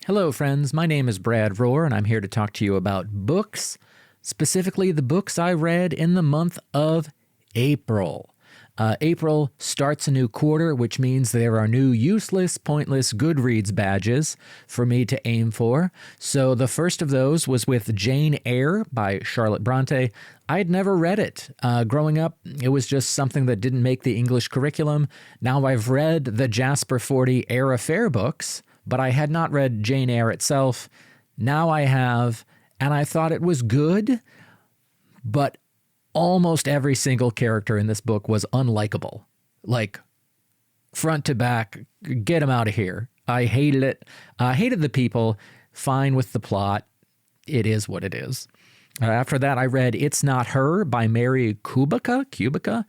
Hello, friends. My name is Brad Rohr, and I'm here to talk to you about books, specifically the books I read in the month of April. April starts a new quarter, which means there are new useless, pointless Goodreads badges for me to aim for. So the first of those was with Jane Eyre by Charlotte Bronte. I'd never read it. Growing up, it was just something that didn't make the English curriculum. Now I've read the Jasper 40 Eyre Affair books, but I had not read Jane Eyre itself. Now I have, and I thought it was good, but almost every single character in this book was unlikable. Like, front to back, get them out of here. I hated it. I hated the people, fine with the plot. It is what it is. After that, I read It's Not Her by Mary Kubica.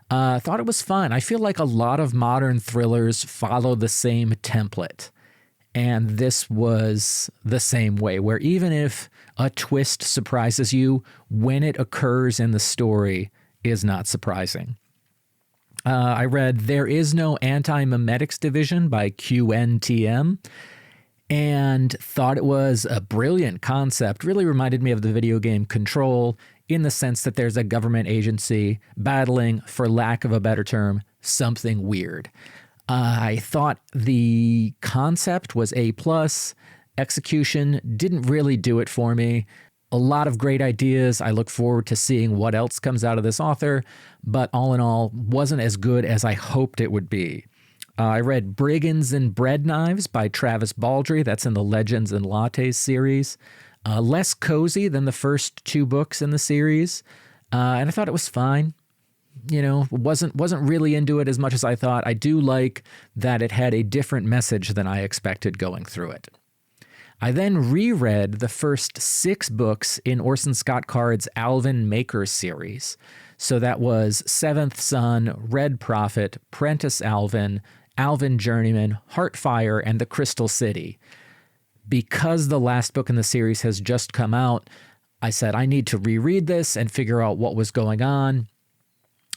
Thought it was fun. I feel like a lot of modern thrillers follow the same template. And this was the same way, where even if a twist surprises you, when it occurs in the story is not surprising. I read There Is No Anti-Memetics Division by qntm and thought it was a brilliant concept. Really reminded me of the video game Control in the sense that there's a government agency battling, for lack of a better term, something weird. I thought the concept was A+. Execution didn't really do it for me. A lot of great ideas. I look forward to seeing what else comes out of this author, but all in all, wasn't as good as I hoped it would be. I read Brigands and Bread Knives by Travis Baldree. That's in the Legends and Lattes series. Less cozy than the first two books in the series, and I thought it was fine. You know, wasn't really into it as much as I thought. I do like that it had a different message than I expected going through it. I then reread the first 6 books in Orson Scott Card's Alvin Maker series. So that was Seventh Son, Red Prophet, Prentice Alvin, Alvin Journeyman, Heartfire, and The Crystal City. Because the last book in the series has just come out, I said I need to reread this and figure out what was going on.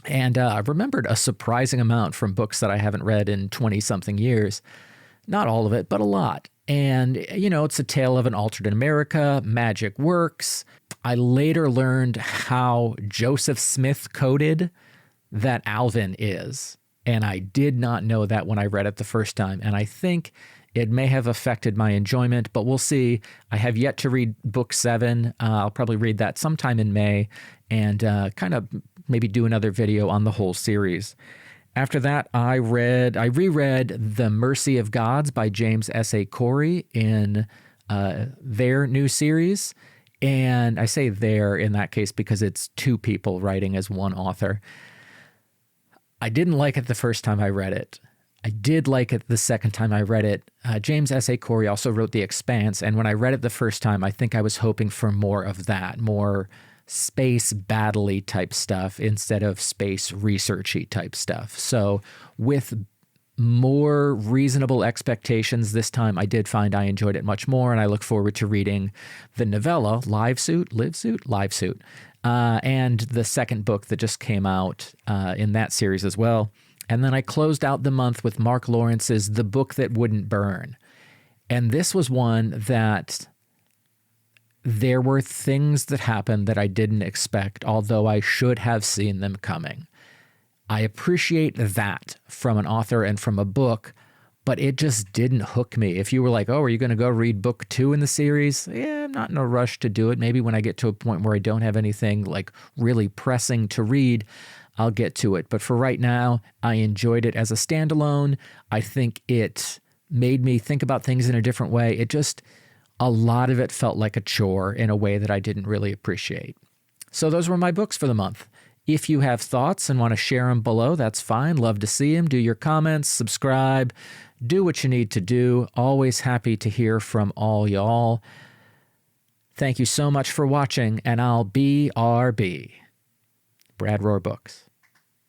And I remembered a surprising amount from books that I haven't read in 20-something years. Not all of it, but a lot. And, you know, it's a tale of an alternate America. Magic works. I later learned how Joseph Smith coded that Alvin is. And I did not know that when I read it the first time. And I think it may have affected my enjoyment, but we'll see. I have yet to read book 7. I'll probably read that sometime in May and kind of maybe do another video on the whole series. After that, I reread The Mercy of Gods by James S.A. Corey in their new series. And I say their in that case because it's 2 people writing as one author. I didn't like it the first time I read it. I did like it the second time I read it. James S.A. Corey also wrote The Expanse, and when I read it the first time, I think I was hoping for more of that, more space battle-y type stuff instead of space researchy type stuff. So with more reasonable expectations this time, I did find I enjoyed it much more, and I look forward to reading the novella, Live Suit, and the second book that just came out in that series as well. And then I closed out the month with Mark Lawrence's The Book That Wouldn't Burn. And this was one that there were things that happened that I didn't expect, although I should have seen them coming. I appreciate that from an author and from a book, but it just didn't hook me. If you were like, oh, are you going to go read book 2 in the series? Yeah, I'm not in a rush to do it. Maybe when I get to a point where I don't have anything like really pressing to read, I'll get to it. But for right now, I enjoyed it as a standalone. I think it made me think about things in a different way. A lot of it felt like a chore in a way that I didn't really appreciate. So those were my books for the month. If you have thoughts and want to share them below, that's fine. Love to see them. Do your comments, subscribe, do what you need to do. Always happy to hear from all y'all. Thank you so much for watching, and I'll BRB. Brad Rohr Books.